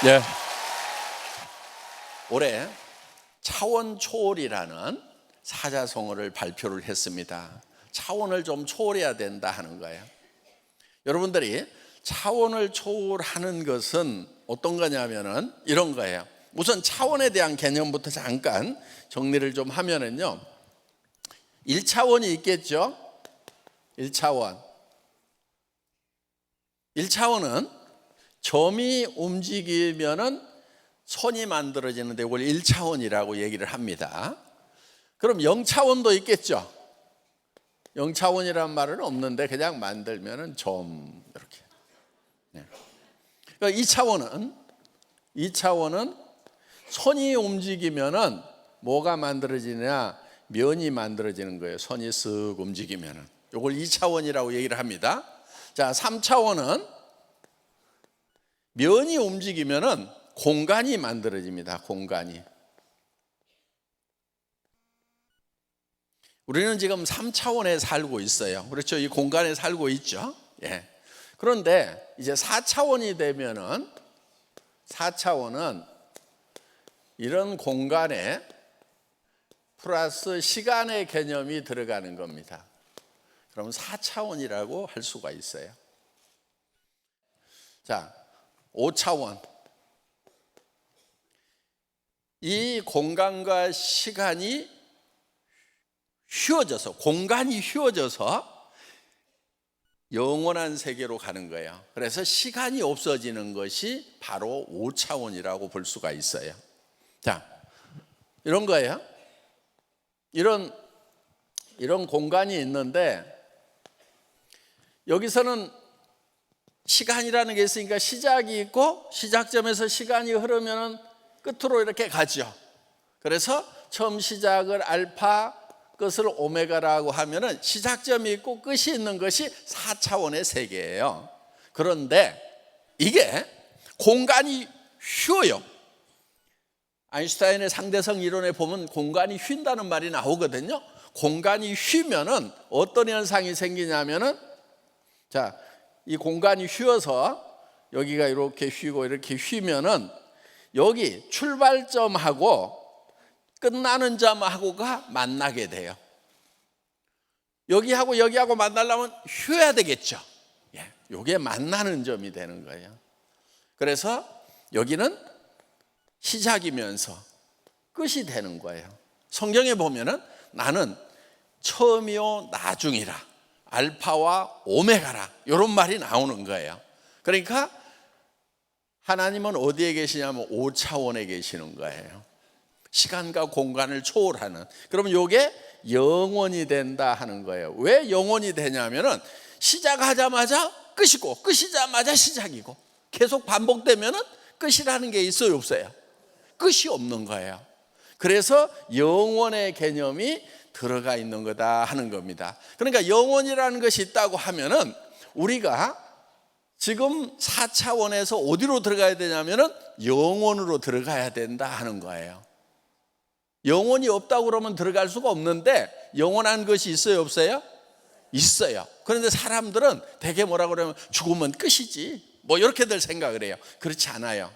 네. 올해 차원 초월이라는 사자성어를 발표를 했습니다. 차원을 좀 초월해야 된다 하는 거예요. 여러분들이 차원을 초월하는 것은 어떤 거냐면은 이런 거예요. 우선 차원에 대한 개념부터 잠깐 정리를 좀 하면은요, 1차원이 있겠죠. 1차원. 1차원은 점이 움직이면은 선이 만들어지는데 이걸 1차원이라고 얘기를 합니다. 그럼 0차원도 있겠죠. 0차원이라는 말은 없는데 그냥 만들면은 점 이렇게. 네. 그러니까 2차원은 선이 움직이면은 뭐가 만들어지냐? 면이 만들어지는 거예요. 선이 쓱 움직이면은. 이걸 2차원이라고 얘기를 합니다. 자, 3차원은 면이 움직이면은 공간이 만들어집니다. 공간이. 우리는 지금 3차원에 살고 있어요. 그렇죠? 이 공간에 살고 있죠. 예. 그런데 이제 4차원이 되면은 4차원은 이런 공간에 플러스 시간의 개념이 들어가는 겁니다. 그럼 4차원이라고 할 수가 있어요. 자, 5차원. 이 공간과 시간이 휘어져서, 공간이 휘어져서 영원한 세계로 가는 거예요. 그래서 시간이 없어지는 것이 바로 5차원이라고 볼 수가 있어요. 자, 이런 거예요. 이런 공간이 있는데 여기서는 시간이라는 게 있으니까 시작이 있고 시작점에서 시간이 흐르면 끝으로 이렇게 가죠. 그래서 처음 시작을 알파, 끝을 오메가라고 하면은 시작점이 있고 끝이 있는 것이 4차원의 세계예요. 그런데 이게 공간이 휘어요. 아인슈타인의 상대성 이론에 보면 공간이 휜다는 말이 나오거든요. 공간이 휘면은 어떤 현상이 생기냐면은, 자, 이 공간이 휘어서 여기가 이렇게 휘고 이렇게 휘면은 여기 출발점하고 끝나는 점하고가 만나게 돼요. 여기하고 여기하고 만나려면 휘어야 되겠죠. 예, 이게 만나는 점이 되는 거예요. 그래서 여기는 시작이면서 끝이 되는 거예요. 성경에 보면은 나는 처음이요 나중이라, 알파와 오메가라, 이런 말이 나오는 거예요. 그러니까 하나님은 어디에 계시냐면 5차원에 계시는 거예요. 시간과 공간을 초월하는. 그러면 이게 영원이 된다 하는 거예요. 왜 영원이 되냐면은 시작하자마자 끝이고 끝이자마자 시작이고 계속 반복되면은 끝이라는 게 있어요, 없어요? 끝이 없는 거예요. 그래서 영원의 개념이 들어가 있는 거다 하는 겁니다. 그러니까 영원이라는 것이 있다고 하면은 우리가 지금 4차원에서 어디로 들어가야 되냐면은 영원으로 들어가야 된다 하는 거예요. 영혼이 없다고 그러면 들어갈 수가 없는데 영원한 것이 있어요, 없어요? 있어요. 그런데 사람들은 대개 뭐라고 그러면 죽으면 끝이지, 뭐 이렇게들 생각을 해요. 그렇지 않아요.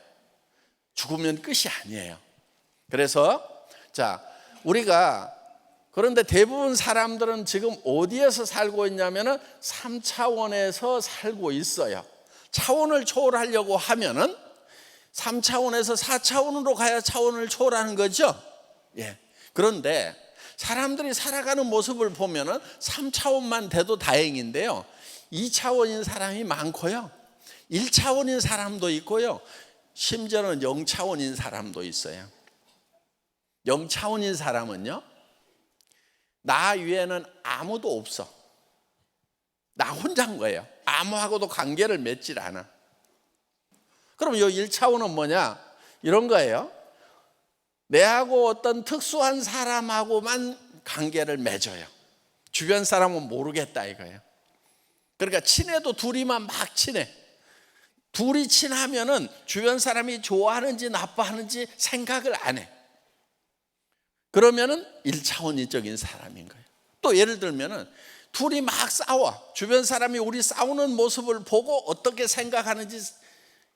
죽으면 끝이 아니에요. 그래서 자, 우리가 그런데 대부분 사람들은 지금 어디에서 살고 있냐면은 3차원에서 살고 있어요. 차원을 초월하려고 하면은 3차원에서 4차원으로 가야 차원을 초월하는 거죠. 예. 그런데 사람들이 살아가는 모습을 보면은 3차원만 돼도 다행인데요, 2차원인 사람이 많고요, 1차원인 사람도 있고요, 심지어는 0차원인 사람도 있어요. 0차원인 사람은요, 나 위에는 아무도 없어. 나 혼자인 거예요. 아무하고도 관계를 맺질 않아. 그럼 이 1차원은 뭐냐? 이런 거예요. 내하고 어떤 특수한 사람하고만 관계를 맺어요. 주변 사람은 모르겠다 이거예요. 그러니까 친해도 둘이만 막 친해. 둘이 친하면은 주변 사람이 좋아하는지 나빠하는지 생각을 안 해. 그러면은 1차원적인 사람인 거예요. 또 예를 들면은 둘이 막 싸워. 주변 사람이 우리 싸우는 모습을 보고 어떻게 생각하는지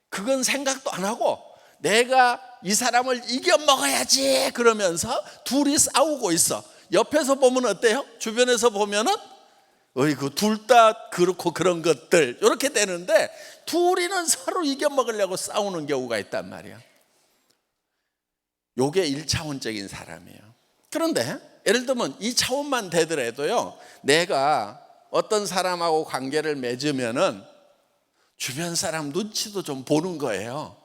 그건 생각도 안 하고 내가 이 사람을 이겨 먹어야지 그러면서 둘이 싸우고 있어. 옆에서 보면 어때요? 주변에서 보면은 어이구 둘 다 그렇고 그런 것들 이렇게 되는데 둘이는 서로 이겨 먹으려고 싸우는 경우가 있단 말이야. 요게 1차원적인 사람이에요. 그런데 예를 들면 2차원만 되더라도요, 내가 어떤 사람하고 관계를 맺으면은 주변 사람 눈치도 좀 보는 거예요.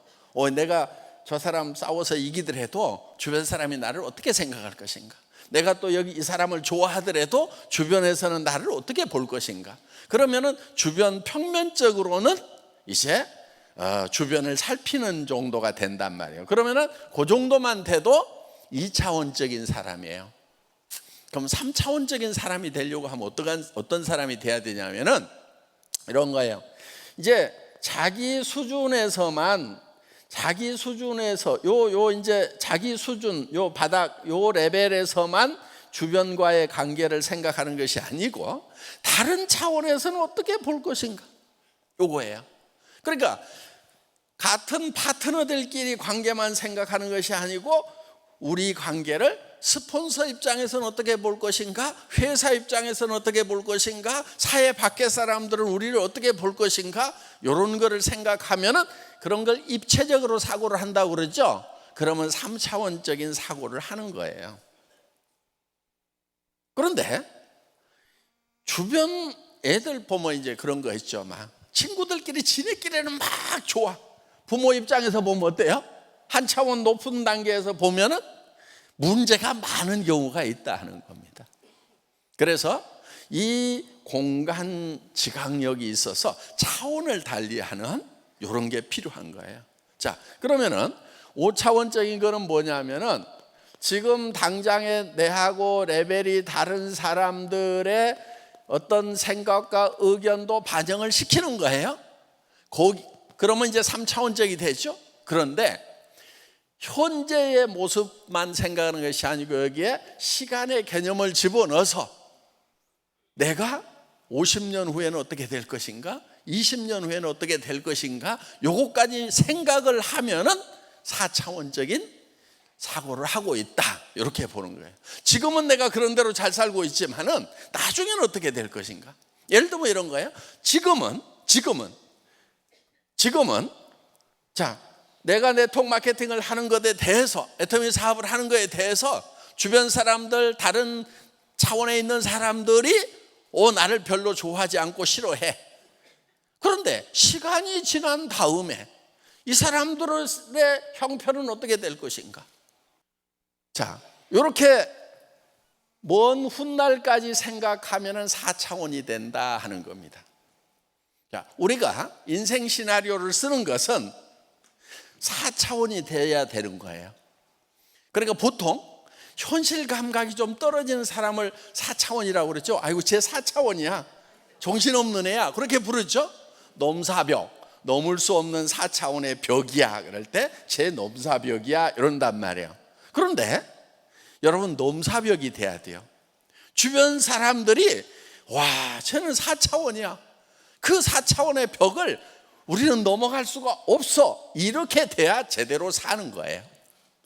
내가 저 사람 싸워서 이기더라도 주변 사람이 나를 어떻게 생각할 것인가, 내가 또 여기 이 사람을 좋아하더라도 주변에서는 나를 어떻게 볼 것인가. 그러면은 주변 평면적으로는 이제 주변을 살피는 정도가 된단 말이에요. 그러면은 그 정도만 돼도 2차원적인 사람이에요. 그럼 3차원적인 사람이 되려고 하면 어떤 사람이 돼야 되냐면은 이런 거예요. 이제 자기 수준에서 이제 자기 수준, 요 바닥, 요 레벨에서만 주변과의 관계를 생각하는 것이 아니고 다른 차원에서는 어떻게 볼 것인가, 요거예요. 그러니까 같은 파트너들끼리 관계만 생각하는 것이 아니고 우리 관계를 스폰서 입장에서는 어떻게 볼 것인가, 회사 입장에서는 어떻게 볼 것인가, 사회 밖의 사람들은 우리를 어떻게 볼 것인가, 이런 거를 생각하면은 그런 걸 입체적으로 사고를 한다고 그러죠. 그러면 3차원적인 사고를 하는 거예요. 그런데 주변 애들 보면 이제 그런 거 있죠. 막 친구들끼리 지네끼리는 막 좋아. 부모 입장에서 보면 어때요? 한 차원 높은 단계에서 보면은 문제가 많은 경우가 있다 하는 겁니다. 그래서 이 공간 지각력이 있어서 차원을 달리하는 이런 게 필요한 거예요. 자, 그러면은 5차원적인 거는 뭐냐면은 지금 당장에 내하고 레벨이 다른 사람들의 어떤 생각과 의견도 반영을 시키는 거예요. 그러면 이제 3차원적이 되죠. 그런데 현재의 모습만 생각하는 것이 아니고 여기에 시간의 개념을 집어넣어서 내가 50년 후에는 어떻게 될 것인가, 20년 후에는 어떻게 될 것인가, 요거까지 생각을 하면은 4차원적인 사고를 하고 있다, 이렇게 보는 거예요. 지금은 내가 그런 대로 잘 살고 있지만은 나중에는 어떻게 될 것인가. 예를 들면 이런 거예요. 지금은 자, 내가 네트워크 마케팅을 하는 것에 대해서, 애터미 사업을 하는 것에 대해서 주변 사람들, 다른 차원에 있는 사람들이 나를 별로 좋아하지 않고 싫어해. 그런데 시간이 지난 다음에 이 사람들의 형편은 어떻게 될 것인가. 자, 이렇게 먼 훗날까지 생각하면 4차원이 된다 하는 겁니다. 자, 우리가 인생 시나리오를 쓰는 것은 4차원이 돼야 되는 거예요. 그러니까 보통 현실 감각이 좀 떨어지는 사람을 4차원이라고 그랬죠. 아이고 쟤 4차원이야, 정신없는 애야, 그렇게 부르죠. 넘사벽, 넘을 수 없는 4차원의 벽이야, 그럴 때 쟤 넘사벽이야 이런단 말이에요. 그런데 여러분, 넘사벽이 돼야 돼요. 주변 사람들이 와, 쟤는 4차원이야, 그 4차원의 벽을 우리는 넘어갈 수가 없어, 이렇게 돼야 제대로 사는 거예요.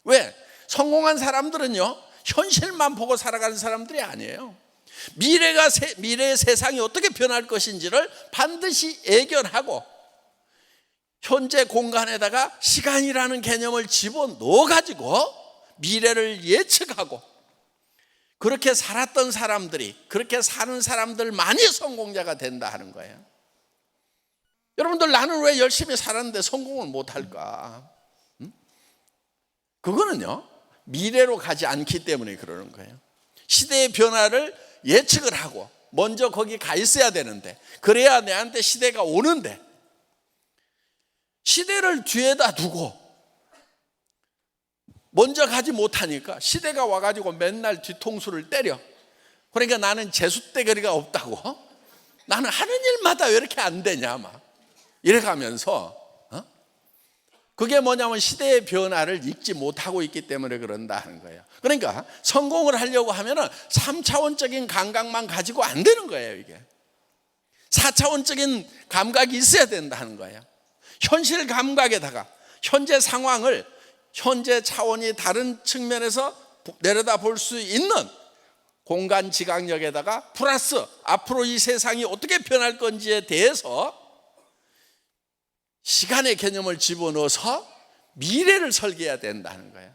왜? 성공한 사람들은요, 현실만 보고 살아가는 사람들이 아니에요. 미래의 세상이 어떻게 변할 것인지를 반드시 예견하고 현재 공간에다가 시간이라는 개념을 집어넣어가지고 미래를 예측하고 그렇게 살았던 사람들이, 그렇게 사는 사람들만이 성공자가 된다 하는 거예요. 여러분들, 나는 왜 열심히 살았는데 성공을 못할까? 그거는요, 미래로 가지 않기 때문에 그러는 거예요. 시대의 변화를 예측을 하고 먼저 거기 가 있어야 되는데, 그래야 내한테 시대가 오는데 시대를 뒤에다 두고 먼저 가지 못하니까 시대가 와가지고 맨날 뒤통수를 때려. 그러니까 나는 재수대거리가 없다고, 나는 하는 일마다 왜 이렇게 안 되냐 막 이래가면서, 그게 뭐냐면 시대의 변화를 읽지 못하고 있기 때문에 그런다 하는 거예요. 그러니까 성공을 하려고 하면은 3차원적인 감각만 가지고 안 되는 거예요. 이게 4차원적인 감각이 있어야 된다는 거예요. 현실 감각에다가 현재 상황을 현재 차원이 다른 측면에서 내려다 볼 수 있는 공간 지각력에다가 플러스 앞으로 이 세상이 어떻게 변할 건지에 대해서 시간의 개념을 집어넣어서 미래를 설계해야 된다는 거예요.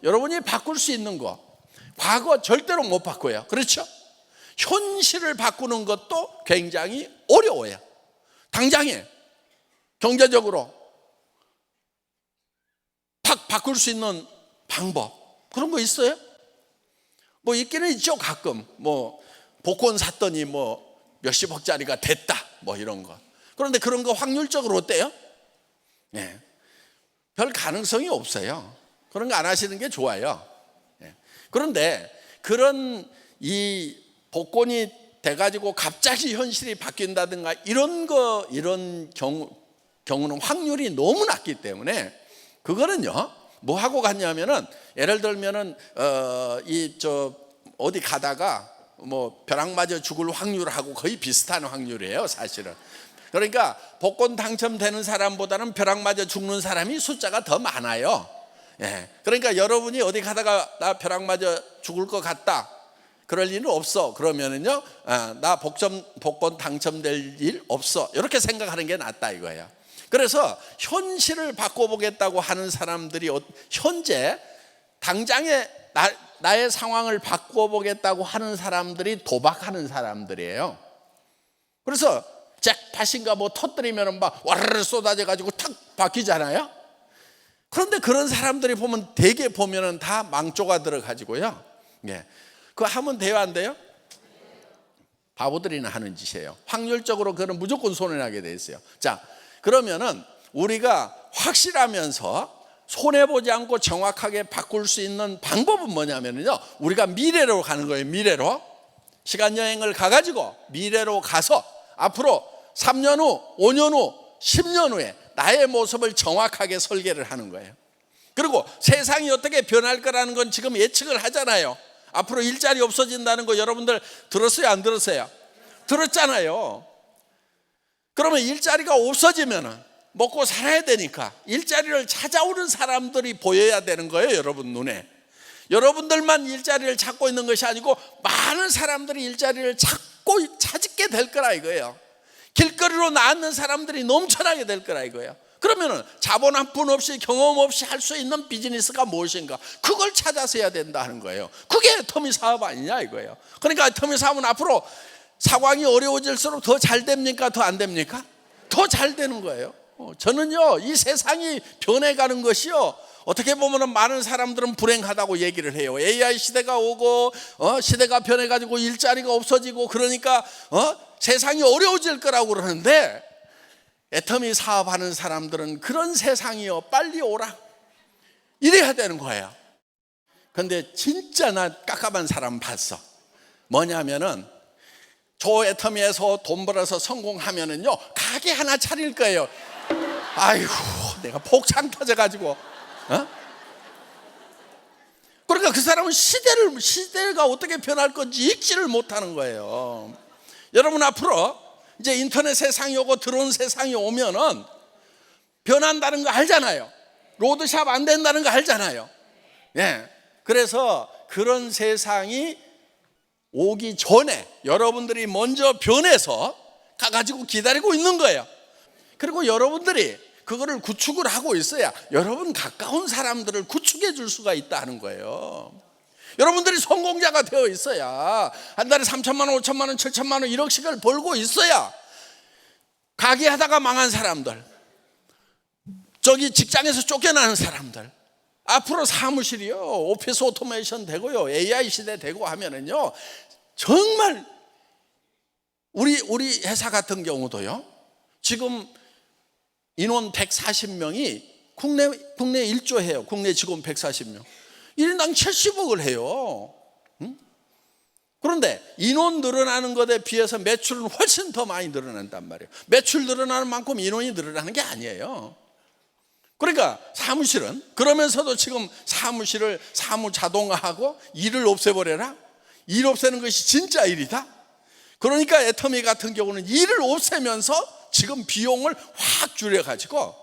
여러분이 바꿀 수 있는 거 과거 절대로 못 바꿔요. 그렇죠? 현실을 바꾸는 것도 굉장히 어려워요. 당장에 경제적으로 바꿀 수 있는 방법 그런 거 있어요? 뭐 있기는 있죠. 가끔 뭐 복권 샀더니 뭐 몇십억짜리가 됐다 뭐 이런 거. 그런데 그런 거 확률적으로 어때요? 네. 별 가능성이 없어요. 그런 거 안 하시는 게 좋아요. 네. 그런데 그런 이 복권이 돼가지고 갑자기 현실이 바뀐다든가 이런 경우는 확률이 너무 낮기 때문에 그거는요 뭐 하고 갔냐면은 예를 들면은 어디 가다가 뭐 벼락 맞아 죽을 확률하고 거의 비슷한 확률이에요 사실은. 그러니까 복권 당첨되는 사람보다는 벼락 맞아 죽는 사람이 숫자가 더 많아요. 예. 그러니까 여러분이 어디 가다가 나 벼락 맞아 죽을 것 같다 그럴 일은 없어 그러면은요 나 복권 당첨될 일 없어 이렇게 생각하는 게 낫다 이거예요. 그래서 현실을 바꿔보겠다고 하는 사람들이 현재 당장의 나의 상황을 바꿔보겠다고 하는 사람들이 도박하는 사람들이에요. 그래서 잭팟인가 뭐 터뜨리면 막 와르르 쏟아져 가지고 탁 바뀌잖아요. 그런데 그런 사람들이 보면 대개 보면은 다 망조가 들어가지고요. 예. 그거 하면 돼요 안 돼요? 바보들이나 하는 짓이에요. 확률적으로 그는 무조건 손해나게 돼 있어요. 자, 그러면은 우리가 확실하면서 손해보지 않고 정확하게 바꿀 수 있는 방법은 뭐냐면요 우리가 미래로 가는 거예요. 미래로 시간여행을 가가지고 미래로 가서 앞으로 3년 후, 5년 후, 10년 후에 나의 모습을 정확하게 설계를 하는 거예요. 그리고 세상이 어떻게 변할 거라는 건 지금 예측을 하잖아요. 앞으로 일자리 없어진다는 거 여러분들 들었어요 안 들었어요? 들었잖아요. 그러면 일자리가 없어지면 먹고 살아야 되니까 일자리를 찾아오는 사람들이 보여야 되는 거예요. 여러분 눈에. 여러분들만 일자리를 찾고 있는 것이 아니고 많은 사람들이 일자리를 찾게 될 거라 이거예요. 길거리로 나앉는 사람들이 넘쳐나게 될 거라 이거예요. 그러면은 자본 한 푼 없이 경험 없이 할 수 있는 비즈니스가 무엇인가 그걸 찾아서 해야 된다는 거예요. 그게 애터미 사업 아니냐 이거예요. 그러니까 애터미 사업은 앞으로 상황이 어려워질수록 더 잘 됩니까? 더 안 됩니까? 더 잘 되는 거예요. 저는요 이 세상이 변해가는 것이요 어떻게 보면 많은 사람들은 불행하다고 얘기를 해요. AI 시대가 오고 시대가 변해가지고 일자리가 없어지고 그러니까 세상이 어려워질 거라고 그러는데 애터미 사업하는 사람들은 그런 세상이요 빨리 오라 이래야 되는 거예요. 근데 진짜 나 깝깝한 사람 봤어. 뭐냐면은 저 애터미에서 돈 벌어서 성공하면은요 가게 하나 차릴 거예요. 아이고 내가 폭창 터져가지고 그러니까 그 사람은 시대가 어떻게 변할 건지 읽지를 못하는 거예요. 여러분 앞으로 이제 인터넷 세상이 오고 드론 세상이 오면은 변한다는 거 알잖아요. 로드샵 안 된다는 거 알잖아요. 예. 그래서 그런 세상이 오기 전에 여러분들이 먼저 변해서 가가지고 기다리고 있는 거예요. 그리고 여러분들이 그거를 구축을 하고 있어야 여러분 가까운 사람들을 구축해 줄 수가 있다는 거예요. 여러분들이 성공자가 되어 있어야 한 달에 3천만 원, 5천만 원, 7천만 원, 1억씩을 벌고 있어야 가게 하다가 망한 사람들, 저기 직장에서 쫓겨나는 사람들, 앞으로 사무실이요 오피스 오토메이션 되고요 AI 시대 되고 하면은요 정말 우리 회사 같은 경우도요 지금 인원 140명이 국내 1조해요. 국내 직원 140명 1인당 70억을 해요. 그런데 인원 늘어나는 것에 비해서 매출은 훨씬 더 많이 늘어난단 말이에요. 매출 늘어나는 만큼 인원이 늘어나는 게 아니에요. 그러니까 사무실은 그러면서도 지금 사무실을 사무 자동화하고 일을 없애버려라. 일 없애는 것이 진짜 일이다. 그러니까 애터미 같은 경우는 일을 없애면서 지금 비용을 확 줄여가지고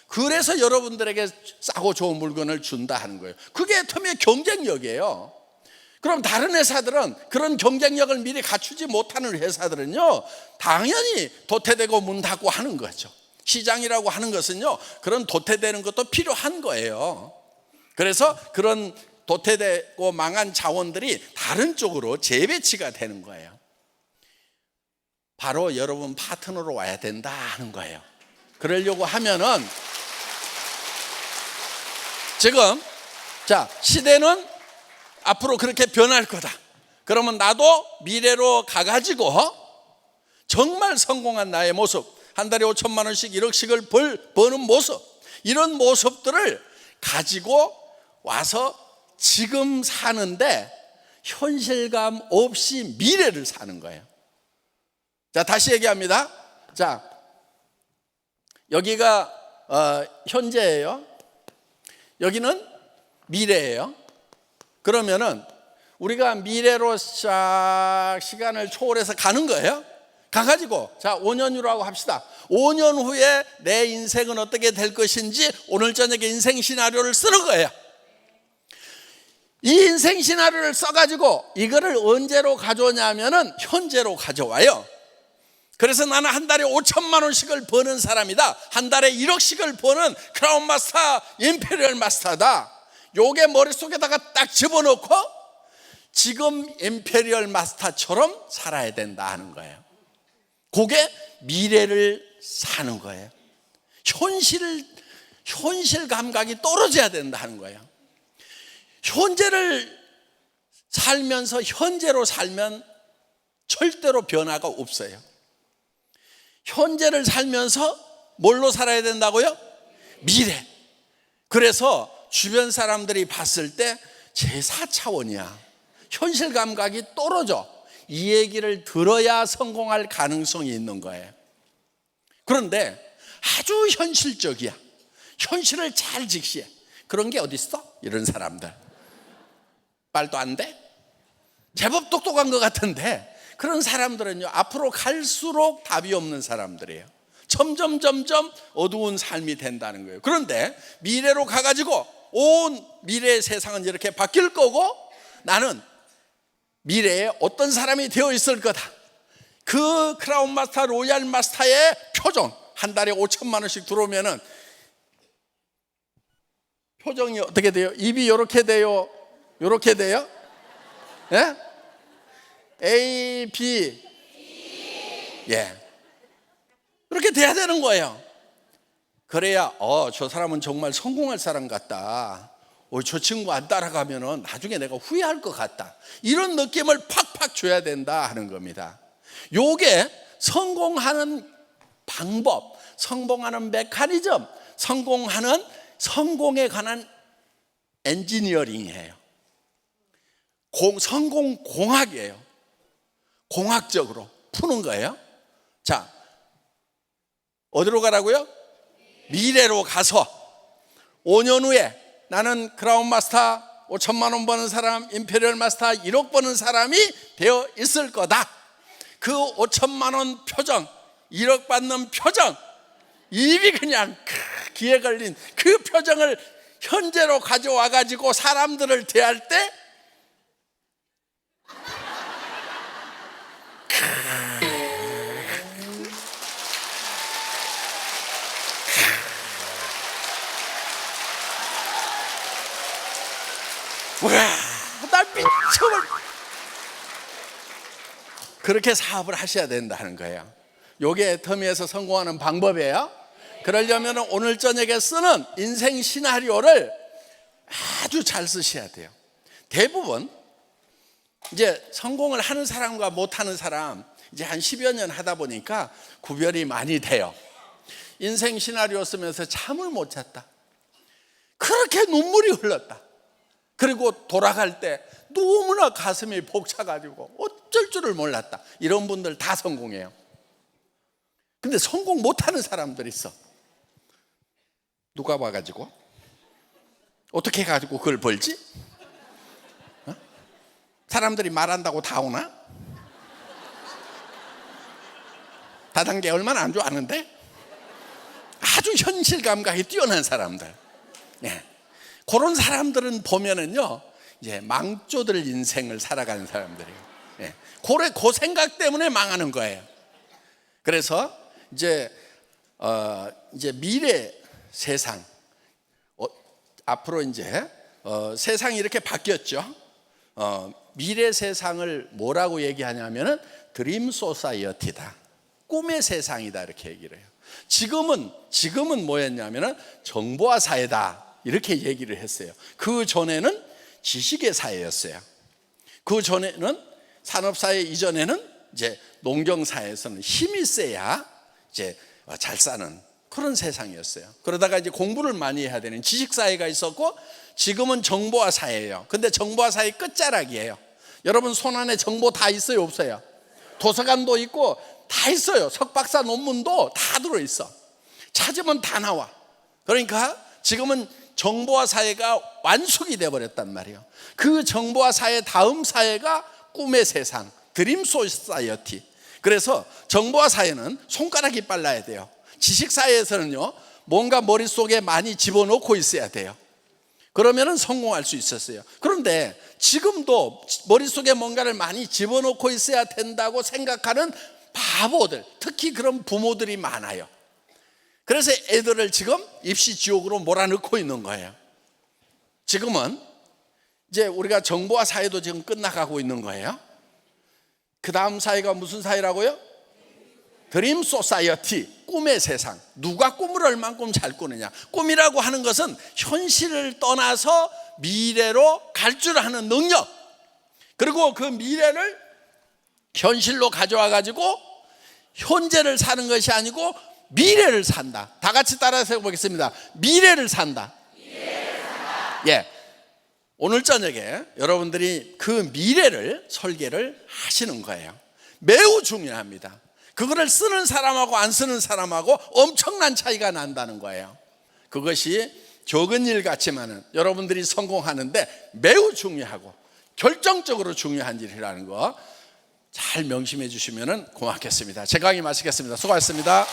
그래서 여러분들에게 싸고 좋은 물건을 준다 하는 거예요. 그게 틈의 경쟁력이에요. 그럼 다른 회사들은, 그런 경쟁력을 미리 갖추지 못하는 회사들은요, 당연히 도태되고 문 닫고 하는 거죠. 시장이라고 하는 것은요, 그런 도태되는 것도 필요한 거예요. 그래서 그런 도태되고 망한 자원들이 다른 쪽으로 재배치가 되는 거예요. 바로 여러분 파트너로 와야 된다 하는 거예요. 그러려고 하면은 지금 시대는 앞으로 그렇게 변할 거다. 그러면 나도 미래로 가가지고 정말 성공한 나의 모습, 한 달에 5천만 원씩 1억씩을 버는 모습, 이런 모습들을 가지고 와서 지금 사는데 현실감 없이 미래를 사는 거예요. 자, 다시 얘기합니다. 자, 여기가 현재예요. 여기는 미래예요. 그러면은 우리가 미래로 시간을 초월해서 가는 거예요. 가가지고 5년 후라고 합시다. 5년 후에 내 인생은 어떻게 될 것인지 오늘 저녁에 인생 시나리오를 쓰는 거예요. 이 인생 시나리오를 써가지고 이거를 언제로 가져오냐면은 현재로 가져와요. 그래서 나는 한 달에 5천만 원씩을 버는 사람이다. 한 달에 1억씩을 버는 크라운 마스터, 임페리얼 마스터다. 요게 머릿속에다가 딱 집어넣고 지금 임페리얼 마스터처럼 살아야 된다 하는 거예요. 그게 미래를 사는 거예요. 현실 감각이 떨어져야 된다 하는 거예요. 현재를 살면서 현재로 살면 절대로 변화가 없어요. 현재를 살면서 뭘로 살아야 된다고요? 미래. 그래서 주변 사람들이 봤을 때 제4차원이야. 현실 감각이 떨어져. 이 얘기를 들어야 성공할 가능성이 있는 거예요. 그런데 아주 현실적이야. 현실을 잘 직시해. 그런 게 어디 있어? 이런 사람들. 말도 안 돼? 제법 똑똑한 것 같은데 그런 사람들은요, 앞으로 갈수록 답이 없는 사람들이에요. 점점 어두운 삶이 된다는 거예요. 그런데 미래로 가가지고 온 미래의 세상은 이렇게 바뀔 거고 나는 미래에 어떤 사람이 되어 있을 거다. 그 크라운 마스터, 로얄 마스터의 표정, 한 달에 5천만 원씩 들어오면은 표정이 어떻게 돼요? 입이 이렇게 돼요? 이렇게 돼요? 예? A, B. 예. 그렇게 돼야 되는 거예요. 그래야 저 사람은 정말 성공할 사람 같다. 저 친구 안 따라가면은 나중에 내가 후회할 것 같다. 이런 느낌을 팍팍 줘야 된다 하는 겁니다. 요게 성공하는 방법, 성공하는 메커니즘, 성공에 관한 엔지니어링이에요. 성공공학이에요. 공학적으로 푸는 거예요. 자, 어디로 가라고요? 미래로 가서 5년 후에 나는 크라운 마스터 5천만 원 버는 사람, 임페리얼 마스터 1억 버는 사람이 되어 있을 거다. 그 5천만 원 표정, 1억 받는 표정, 입이 그냥 귀에 걸린 그 표정을 현재로 가져와 가지고 사람들을 대할 때 와, 나 미쳐버려. 그렇게 사업을 하셔야 된다는 거예요. 요게 터미에서 성공하는 방법이에요. 그러려면 오늘 저녁에 쓰는 인생 시나리오를 아주 잘 쓰셔야 돼요. 대부분 이제 성공을 하는 사람과 못하는 사람 이제 한 10여 년 하다 보니까 구별이 많이 돼요. 인생 시나리오 쓰면서 잠을 못 잤다. 그렇게 눈물이 흘렀다. 그리고 돌아갈 때 너무나 가슴이 벅차가지고 어쩔 줄을 몰랐다. 이런 분들 다 성공해요. 근데 성공 못하는 사람들이 있어. 누가 와가지고 어떻게 해가지고 그걸 벌지? 사람들이 말한다고 다 오나? 다단계 얼마나 안 좋아하는데? 아주 현실 감각이 뛰어난 사람들. 예. 그런 사람들은 보면은요, 이제 망조들 인생을 살아가는 사람들이에요. 예. 그 생각 때문에 망하는 거예요. 그래서 이제 미래 세상, 앞으로 이제 세상이 이렇게 바뀌었죠. 미래 세상을 뭐라고 얘기하냐면은 드림 소사이어티다, 꿈의 세상이다, 이렇게 얘기를 해요. 지금은 뭐였냐면은 정보화 사회다, 이렇게 얘기를 했어요. 그 전에는 지식의 사회였어요. 그 전에는 산업사회 이전에는 이제 농경사회에서는 힘이 세야 이제 잘 사는 그런 세상이었어요. 그러다가 이제 공부를 많이 해야 되는 지식사회가 있었고, 지금은 정보화 사회예요. 근데 정보화 사회 끝자락이에요. 여러분 손 안에 정보 다 있어요, 없어요? 도서관도 있고 다 있어요. 석박사 논문도 다 들어있어. 찾으면 다 나와. 그러니까 지금은 정보화 사회가 완숙이 되어버렸단 말이에요. 그 정보화 사회 다음 사회가 꿈의 세상, 드림 소사이어티. 그래서 정보화 사회는 손가락이 빨라야 돼요. 지식 사회에서는요, 뭔가 머릿속에 많이 집어넣고 있어야 돼요. 그러면은 성공할 수 있었어요. 그런데 지금도 머릿속에 뭔가를 많이 집어넣고 있어야 된다고 생각하는 바보들, 특히 그런 부모들이 많아요. 그래서 애들을 지금 입시 지옥으로 몰아넣고 있는 거예요. 지금은 이제 우리가 정보화 사회도 지금 끝나가고 있는 거예요. 그 다음 사회가 무슨 사회라고요? 드림 소사이어티, 꿈의 세상. 누가 꿈을 얼만큼 잘 꾸느냐. 꿈이라고 하는 것은 현실을 떠나서 미래로 갈 줄 아는 능력, 그리고 그 미래를 현실로 가져와 가지고 현재를 사는 것이 아니고 미래를 산다. 다 같이 따라서 해보겠습니다. 미래를 산다. 예, 오늘 저녁에 여러분들이 그 미래를 설계를 하시는 거예요. 매우 중요합니다. 그거를 쓰는 사람하고 안 쓰는 사람하고 엄청난 차이가 난다는 거예요. 그것이 적은 일 같지만은 여러분들이 성공하는데 매우 중요하고 결정적으로 중요한 일이라는 거 잘 명심해 주시면 고맙겠습니다. 제 강의 마치겠습니다. 수고하셨습니다.